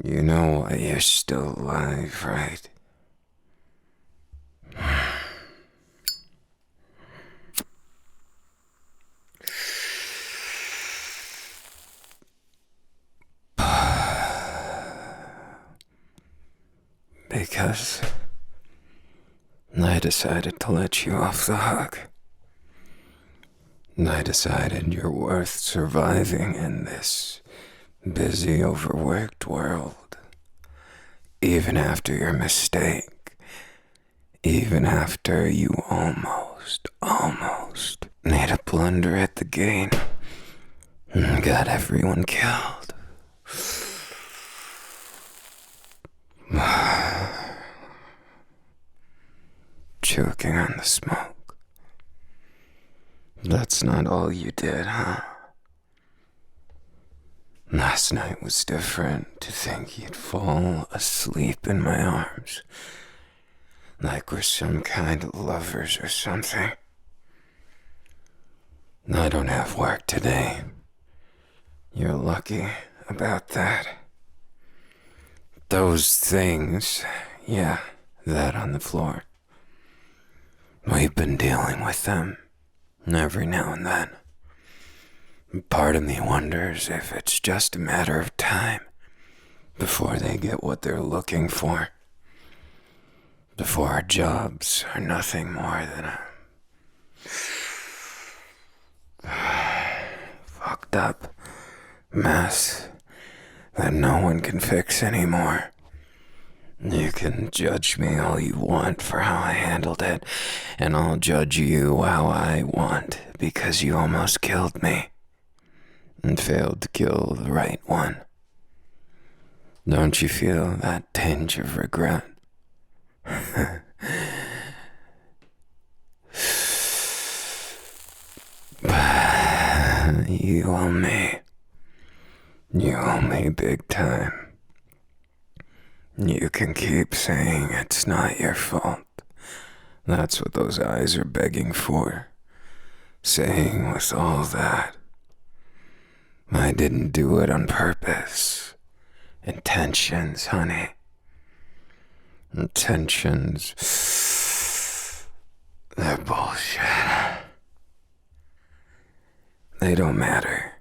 You know why you're still alive, right? Because I decided to let you off the hook. I decided you're worth surviving in this busy, overworked world. Even after your mistake. Even after you almost made a blunder at the gate and got everyone killed. Choking on the smoke. That's not all you did, huh? Last night was different. To think you'd fall asleep in my arms. Like we're some kind of lovers or something. I don't have work today. You're lucky about that. Those things, yeah, that on the floor. We've been dealing with them every now and then. Part of me wonders if it's just a matter of time before they get what they're looking for. Before our jobs are nothing more than a fucked up mess that no one can fix anymore. You can judge me all you want for how I handled it, and I'll judge you how I want because you almost killed me and failed to kill the right one. Don't you feel that tinge of regret? You owe me. You owe me big time. You can keep saying it's not your fault. That's what those eyes are begging for. Saying with all that, I didn't do it on purpose. Intentions, honey. Intentions. They're bullshit. They don't matter.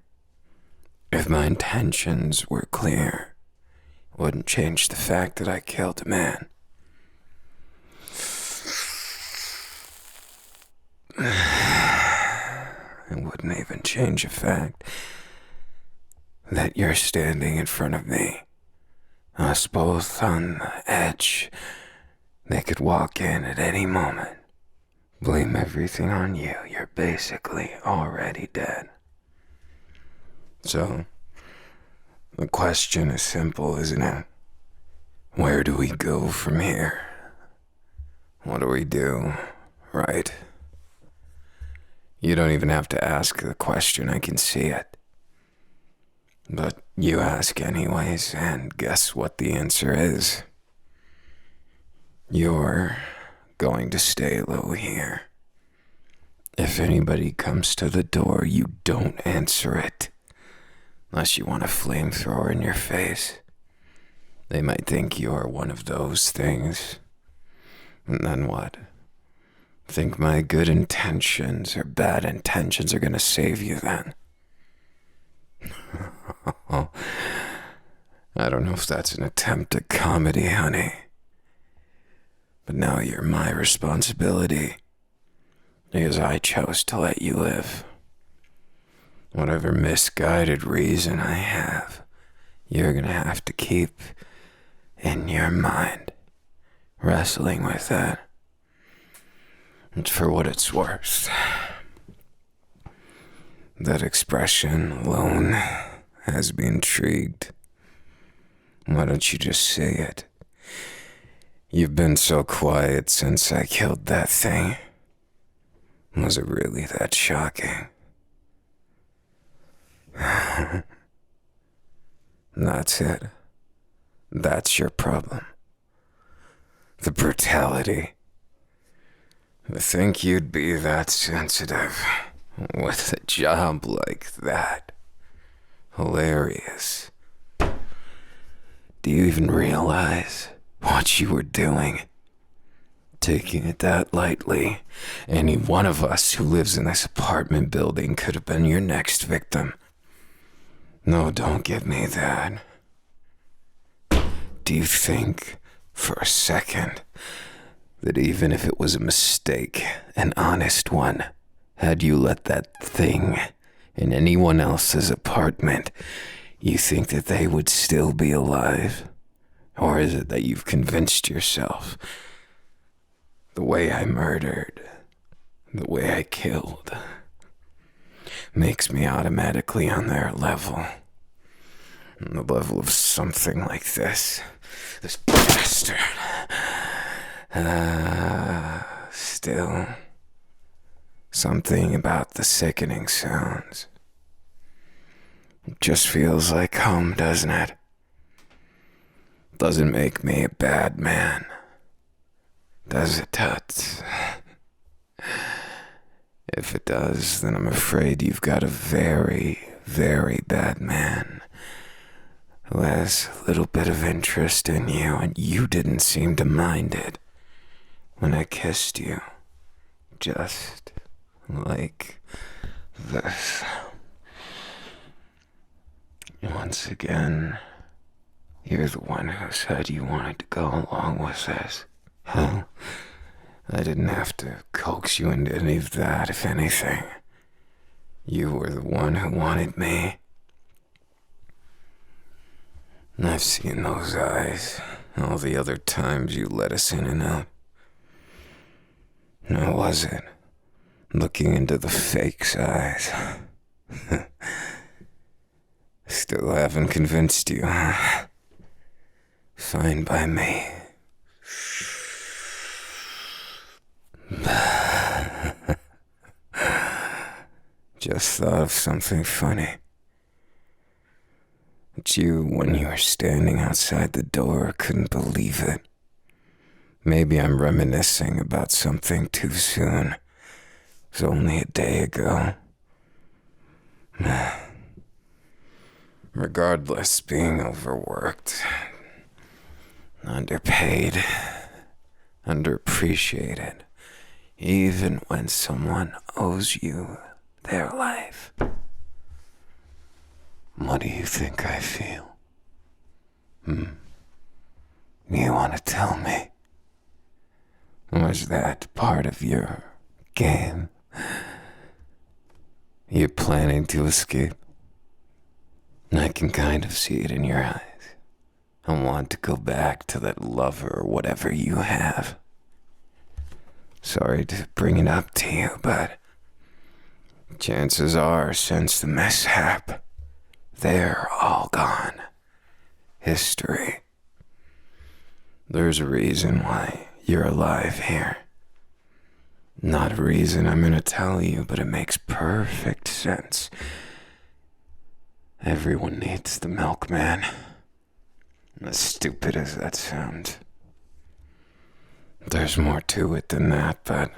If my intentions were clear, it wouldn't change the fact that I killed a man. It wouldn't even change the fact that you're standing in front of me. Us both on the edge. They could walk in at any moment. Blame everything on you. You're basically already dead. So, the question is simple, isn't it? Where do we go from here? What do we do, right? You don't even have to ask the question, I can see it. But you ask anyways, and guess what the answer is? You're going to stay low here. If anybody comes to the door, you don't answer it. Unless you want a flamethrower in your face. They might think you're one of those things. And then what? Think my good intentions or bad intentions are gonna save you then? I don't know if that's an attempt at comedy, honey. But now you're my responsibility. Because I chose to let you live. Whatever misguided reason I have, you're gonna have to keep in your mind, wrestling with that. And for what it's worth, that expression alone has me intrigued. Why don't you just say it? You've been so quiet since I killed that thing. Was it really that shocking? That's it. That's your problem. The brutality. To think you'd be that sensitive with a job like that. Hilarious. Do you even realize what you were doing? Taking it that lightly, any one of us who lives in this apartment building could have been your next victim. No, don't give me that. Do you think, for a second, that even if it was a mistake, an honest one, had you let that thing in anyone else's apartment, you think that they would still be alive? Or is it that you've convinced yourself the way I murdered, the way I killed, makes me automatically on their level? On the level of something like this. This bastard. Still, something about the sickening sounds. It just feels like home, doesn't it? Doesn't make me a bad man. Does it, Tuts? If it does, then I'm afraid you've got a very, very bad man who has a little bit of interest in you, and you didn't seem to mind it when I kissed you. Just like this. Once again, you're the one who said you wanted to go along with this. Hell, I didn't have to coax you into any of that, if anything. You were the one who wanted me. And I've seen those eyes all the other times you let us in and out. How was it, looking into the fake's eyes? Still haven't convinced you, huh? Fine by me. Just thought of something funny. But you, when you were standing outside the door, couldn't believe it. Maybe I'm reminiscing about something too soon. It was only a day ago. Regardless, being overworked, underpaid, underappreciated, even when someone owes you their life. What do you think I feel? You want to tell me? Was that part of your game? You're planning to escape? I can kind of see it in your eyes. I want to go back to that lover or whatever you have. Sorry to bring it up to you, but chances are, since the mishap, they're all gone. History. There's a reason why you're alive here. Not a reason I'm gonna tell you, but it makes perfect sense. Everyone needs the Milkman. As stupid as that sounds. There's more to it than that, but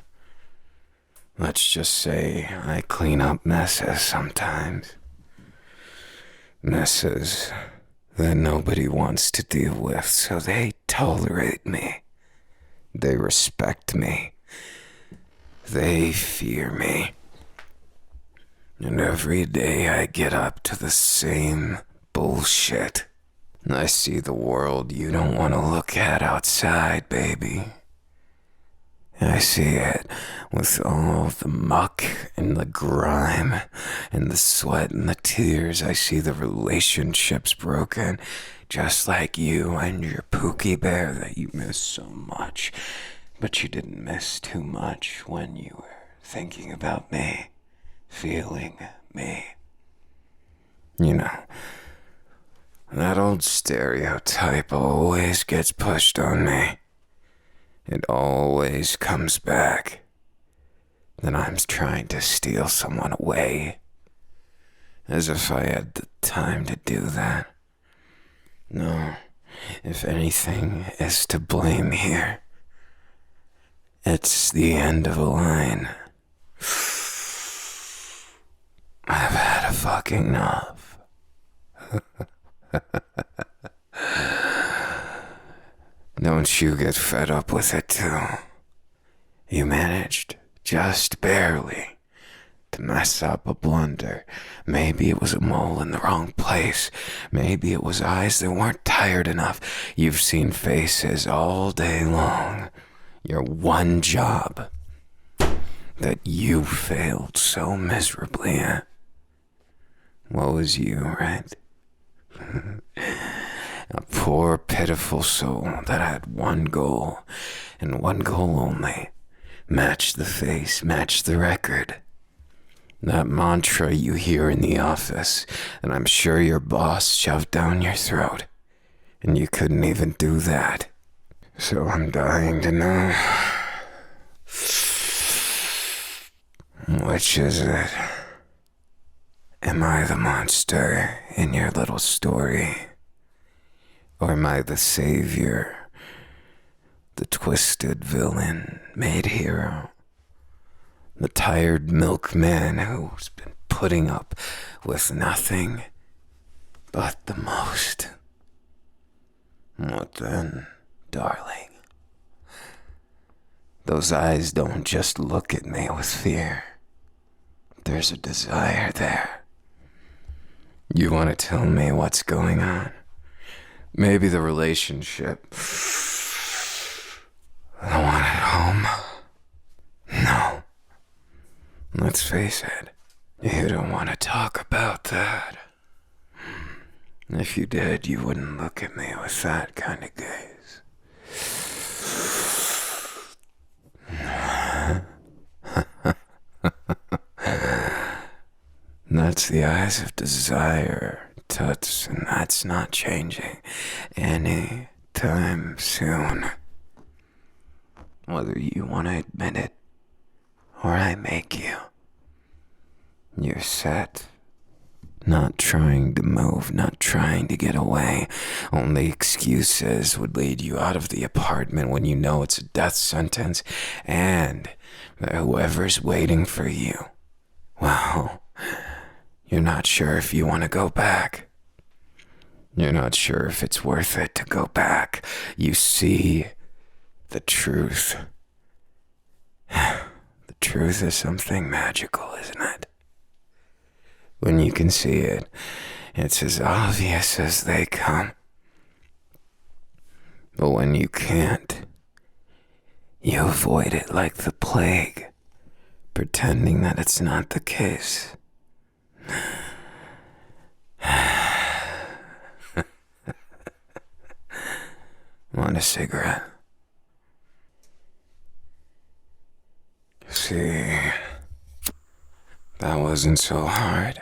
let's just say I clean up messes sometimes. Messes that nobody wants to deal with, so they tolerate me. They respect me. They fear me. And every day I get up to the same bullshit. I see the world you don't want to look at outside, baby. I see it with all the muck and the grime and the sweat and the tears. I see the relationships broken, just like you and your Pookie Bear that you miss so much. But you didn't miss too much when you were thinking about me, feeling me. You know, that old stereotype always gets pushed on me. It always comes back that I'm trying to steal someone away, as if I had the time to do that. No, if anything is to blame here, it's the end of a line. I've had a fucking enough. Don't you get fed up with it too? You managed, just barely, to mess up a blunder. Maybe it was a mole in the wrong place. Maybe it was eyes that weren't tired enough. You've seen faces all day long. Your one job that you failed so miserably at. What was you, right? A poor, pitiful soul that had one goal, and one goal only. Match the face, match the record. That mantra you hear in the office, and I'm sure your boss shoved down your throat, and you couldn't even do that. So I'm dying to know, which is it? Am I the monster in your little story? Or am I the savior, the twisted villain made hero, the tired milkman who's been putting up with nothing but the most? What then, darling? Those eyes don't just look at me with fear. There's a desire there. You want to tell me what's going on? Maybe the relationship. The one at home? No. Let's face it, you don't want to talk about that. If you did, you wouldn't look at me with that kind of gaze. That's the eyes of desire, Toots, and that's not changing any time soon. Whether you want to admit it, or I make you. You're set. Not trying to move, not trying to get away. Only excuses would lead you out of the apartment when you know it's a death sentence, and that whoever's waiting for you, well, you're not sure if you want to go back. You're not sure if it's worth it to go back. You see the truth. The truth is something magical, isn't it? When you can see it, it's as obvious as they come. But when you can't, you avoid it like the plague, pretending that it's not the case. Want a cigarette? See, that wasn't so hard.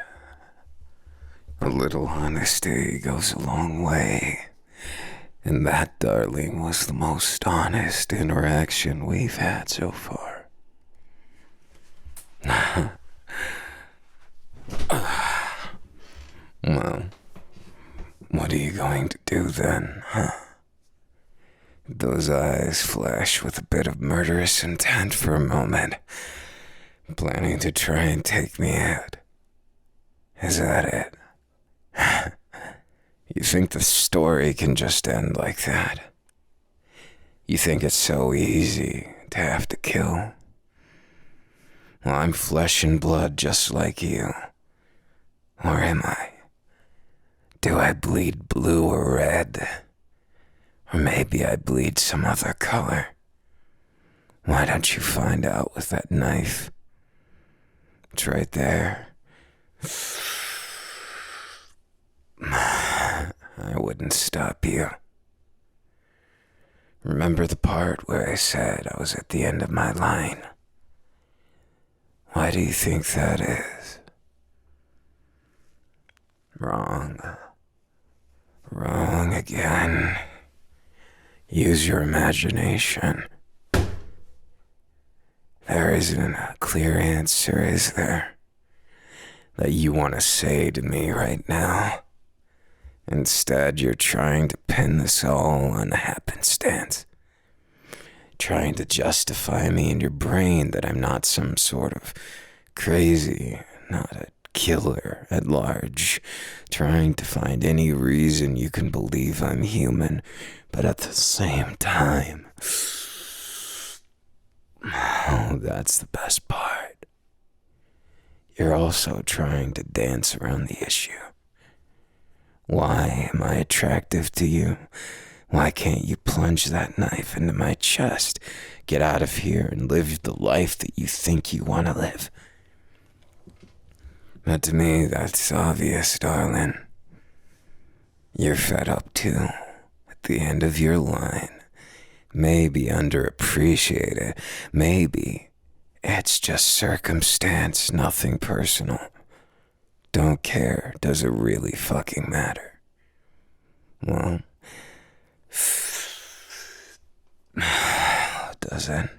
A little honesty goes a long way. And that, darling, was the most honest interaction we've had so far. Well, what are you going to do then, huh? Those eyes flash with a bit of murderous intent for a moment, planning to try and take me out. Is that it? You think the story can just end like that? You think it's so easy to have to kill? Well, I'm flesh and blood just like you. Or am I? Do I bleed blue or red? Or maybe I bleed some other color. Why don't you find out with that knife? It's right there. I wouldn't stop you. Remember the part where I said I was at the end of my line? Why do you think that is? Wrong. Wrong again. Use your imagination. There isn't a clear answer, is there? That you want to say to me right now. Instead, you're trying to pin this all on a happenstance. Trying to justify me in your brain that I'm not some sort of crazy, not a killer at large, trying to find any reason you can believe I'm human, but at the same time, oh, that's the best part. You're also trying to dance around the issue. Why am I attractive to you? Why can't you plunge that knife into my chest? Get out of here and live the life that you think you want to live. But to me, that's obvious, darling. You're fed up too. At the end of your line. Maybe underappreciated. Maybe it's just circumstance, nothing personal. Don't care. Does it really fucking matter? Well, doesn't.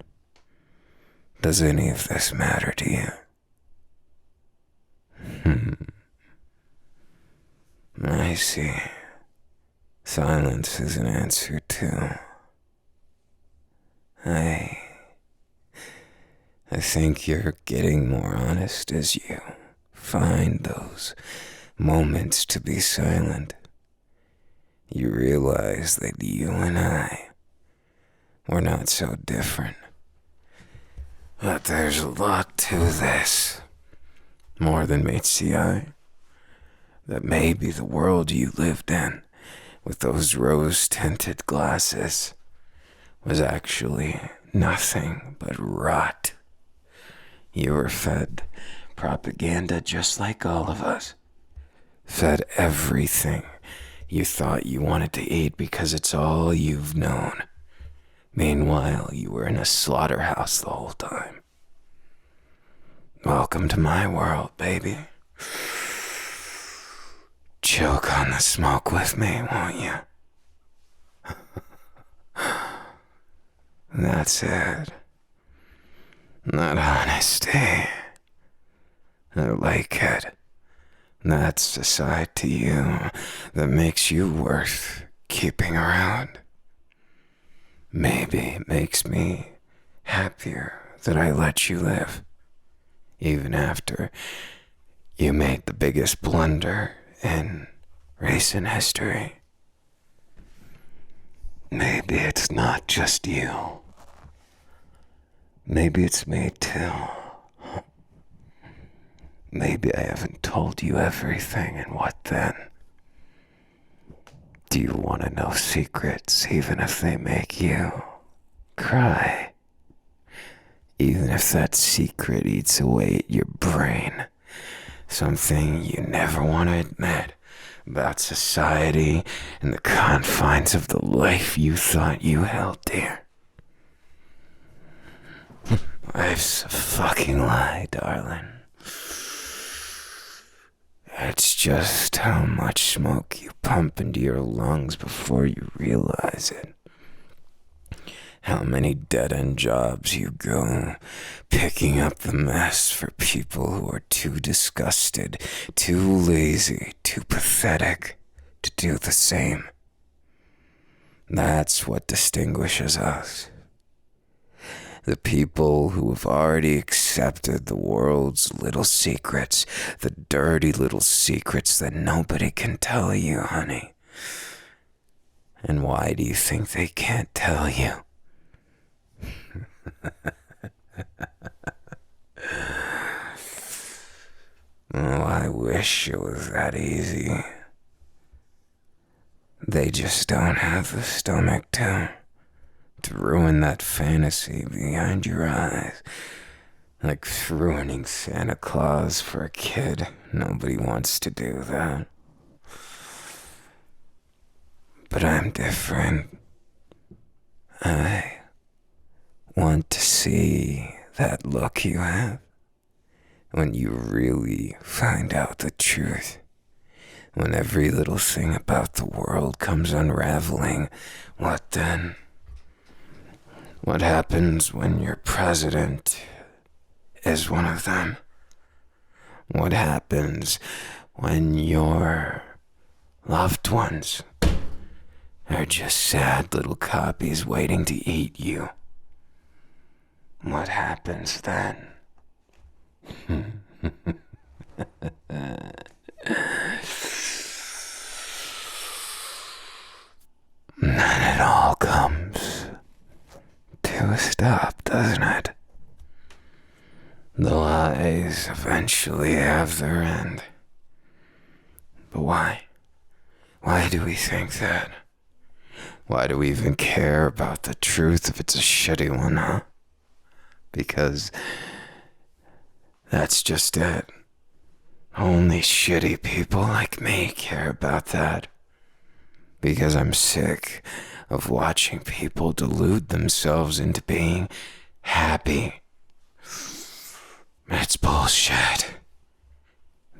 Does any of this matter to you? I see. Silence is an answer too. I think you're getting more honest as you find those moments to be silent. You realize that you and I, we're not so different. But there's a lot to this. More than meets the eye. That maybe the world you lived in, with those rose-tinted glasses, was actually nothing but rot. You were fed propaganda just like all of us. Fed everything you thought you wanted to eat because it's all you've known. Meanwhile, you were in a slaughterhouse the whole time. Welcome to my world, baby. Choke on the smoke with me, won't you? That's it. That honesty. I like it. That's the side to you that makes you worth keeping around. Maybe it makes me happier that I let you live, even after you made the biggest blunder in recent history. Maybe it's not just you. Maybe it's me too. Maybe I haven't told you everything, and what then? Do you want to know secrets, even if they make you cry? Even if that secret eats away at your brain? Something you never want to admit about society and the confines of the life you thought you held dear. Life's a fucking lie, darling. It's just how much smoke you pump into your lungs before you realize it. How many dead-end jobs you go picking up the mess for people who are too disgusted, too lazy, too pathetic to do the same. That's what distinguishes us. The people who have already accepted the world's little secrets, the dirty little secrets that nobody can tell you, honey. And why do you think they can't tell you? Oh, I wish it was that easy. They just don't have the stomach to ruin that fantasy behind your eyes. Like ruining Santa Claus for a kid. Nobody wants to do that. But I'm different. I want to see that look you have when you really find out the truth. When every little thing about the world comes unraveling, what then? What happens when your president is one of them? What happens when your loved ones are just sad little copies waiting to eat you? What happens then? Then it all comes to a stop, doesn't it? The lies eventually have their end. But why? Why do we think that? Why do we even care about the truth if it's a shitty one, huh? Because that's just it. Only shitty people like me care about that. Because I'm sick of watching people delude themselves into being happy. It's bullshit.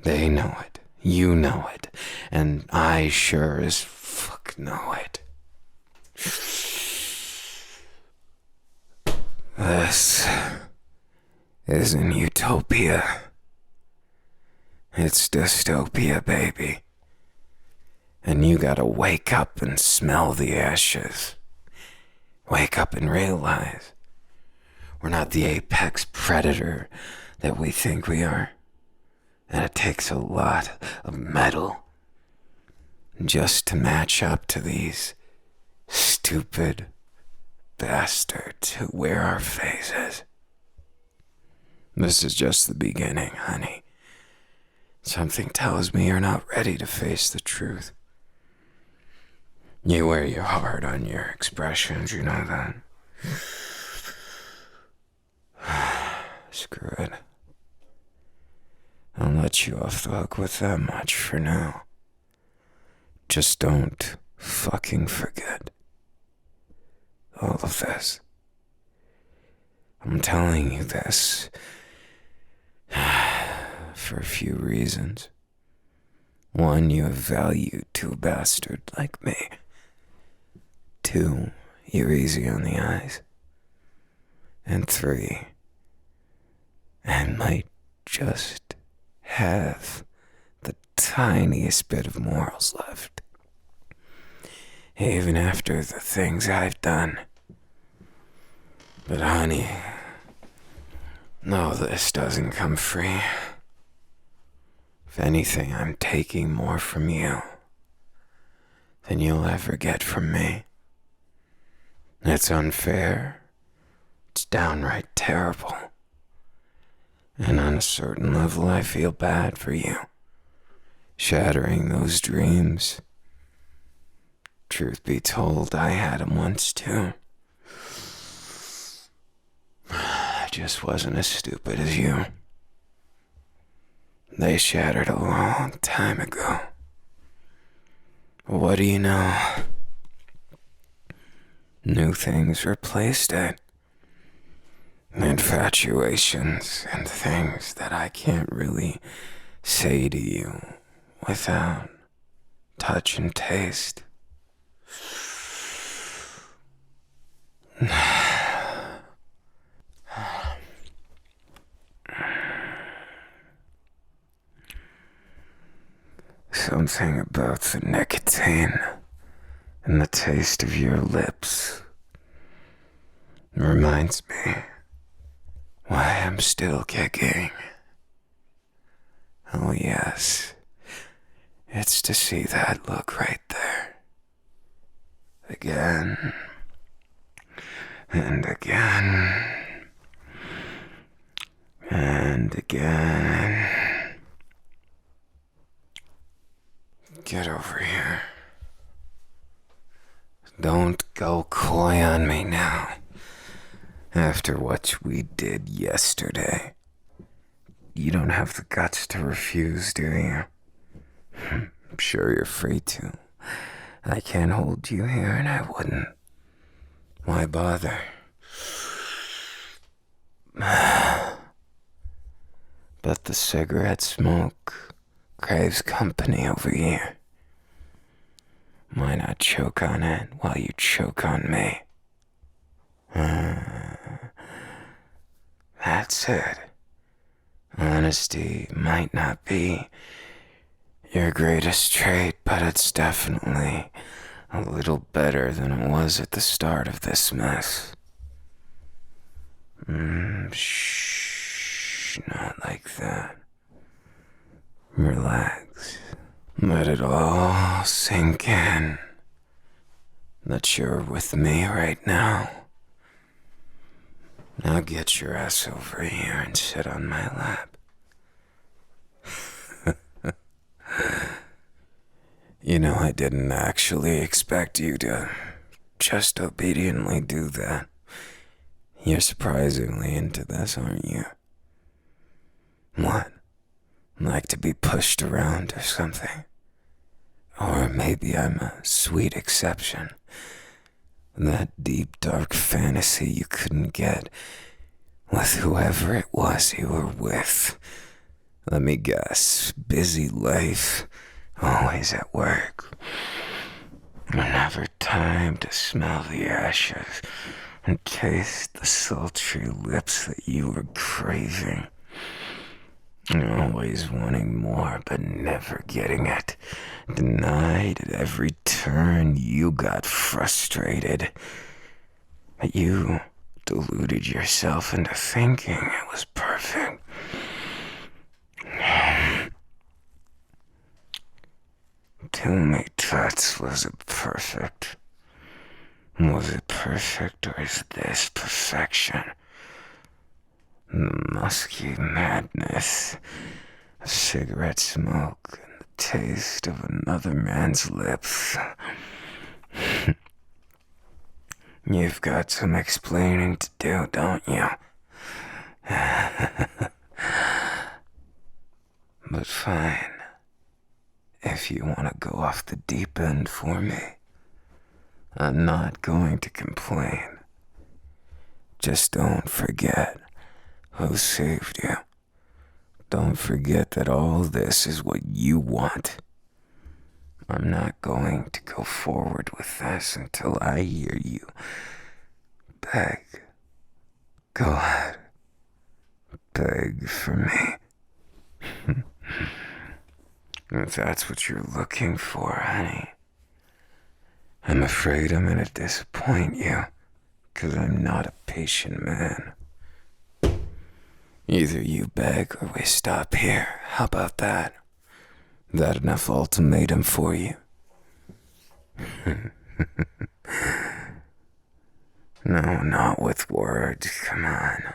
They know it. You know it. And I sure as fuck know it. This isn't utopia. It's dystopia, baby. And you gotta wake up and smell the ashes. Wake up and realize we're not the apex predator that we think we are. And it takes a lot of metal just to match up to these stupid bastards who wear our faces. This is just the beginning, honey. Something tells me you're not ready to face the truth. You wear your heart on your expressions, you know that? Screw it. I'll let you off the hook with that much for now. Just don't fucking forget all of this. I'm telling you this for a few reasons. One, you have value to a bastard like me. Two, you're easy on the eyes. And three, I might just have the tiniest bit of morals left. Even after the things I've done. But honey, no, this doesn't come free. If anything, I'm taking more from you than you'll ever get from me. It's unfair. It's downright terrible. And on a certain level, I feel bad for you. Shattering those dreams. Truth be told, I had them once too. I just wasn't as stupid as you. They shattered a long time ago. What do you know? New things replaced it. Infatuations and things that I can't really say to you without touch and taste. Something about the nicotine and the taste of your lips reminds me why I'm still kicking. Oh yes, it's to see that look right there. Again and again and again. Get over here. Don't go coy on me now. After what we did yesterday, you don't have the guts to refuse, do you? I'm sure you're free to. I can't hold you here and I wouldn't. Why bother? But the cigarette smoke craves company over here. Why not choke on it while you choke on me? That's it. Honesty might not be your greatest trait, but it's definitely a little better than it was at the start of this mess. Shh, not like that. Relax. Let it all sink in. That you're with me right now. Now get your ass over here and sit on my lap. You know, I didn't actually expect you to just obediently do that. You're surprisingly into this, aren't you? What? Like to be pushed around or something? Or maybe I'm a sweet exception. That deep, dark fantasy you couldn't get with whoever it was you were with. Let me guess, busy life, always at work. Never time to smell the ashes and taste the sultry lips that you were craving. Always wanting more, but never getting it. Denied at every turn, you got frustrated. But you deluded yourself into thinking it was perfect. Tell me, Tuts, was it perfect? Was it perfect, or is this perfection? The musky madness, cigarette smoke, and the taste of another man's lips. You've got some explaining to do, don't you? But fine. If you want to go off the deep end for me, I'm not going to complain. Just don't forget who saved you. Don't forget that all this is what you want. I'm not going to go forward with this until I hear you beg. Go ahead. Beg for me. If that's what you're looking for, honey, I'm afraid I'm gonna disappoint you, 'cause I'm not a patient man. Either you beg or we stop here. How about that? That enough ultimatum for you? No, not with words, come on.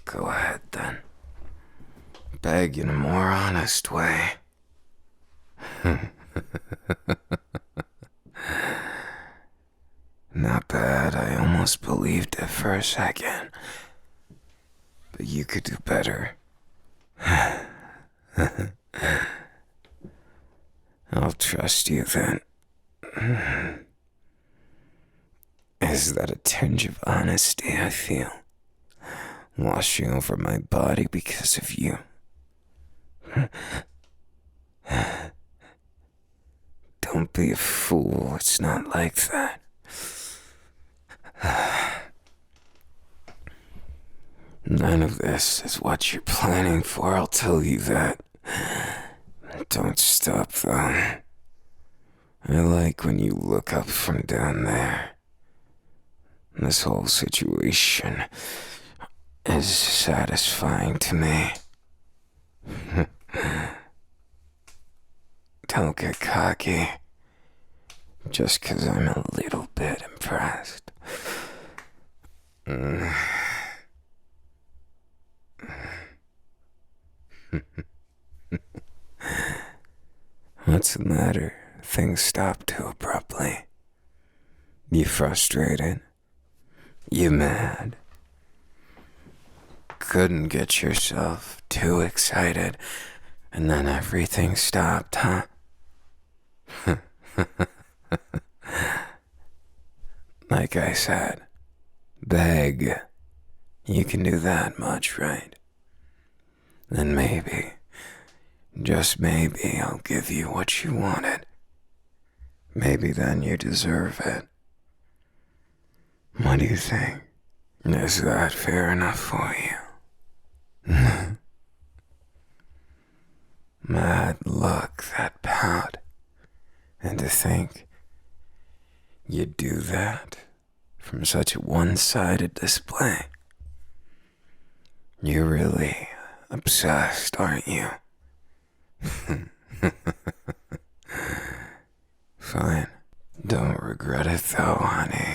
Go ahead then. Beg in a more honest way. Not bad, I almost believed it for a second. But you could do better. I'll trust you then. Is that a tinge of honesty I feel? Washing over my body because of you. Don't be a fool, it's not like that. None of this is what you're planning for, I'll tell you that. Don't stop though. I like when you look up from down there. This whole situation is satisfying to me. Don't get cocky, just 'cause I'm a little bit impressed. What's the matter? Things stopped too abruptly. You frustrated? You mad? Couldn't get yourself too excited, and then everything stopped, huh? Like I said, beg. You can do that much, right? Then maybe, just maybe, I'll give you what you wanted. Maybe then you deserve it. What do you think? Is that fair enough for you? Mad look, that pout. And to think you'd do that from such a one-sided display. You're really Obsessed, aren't you? Fine. Don't regret it though, honey.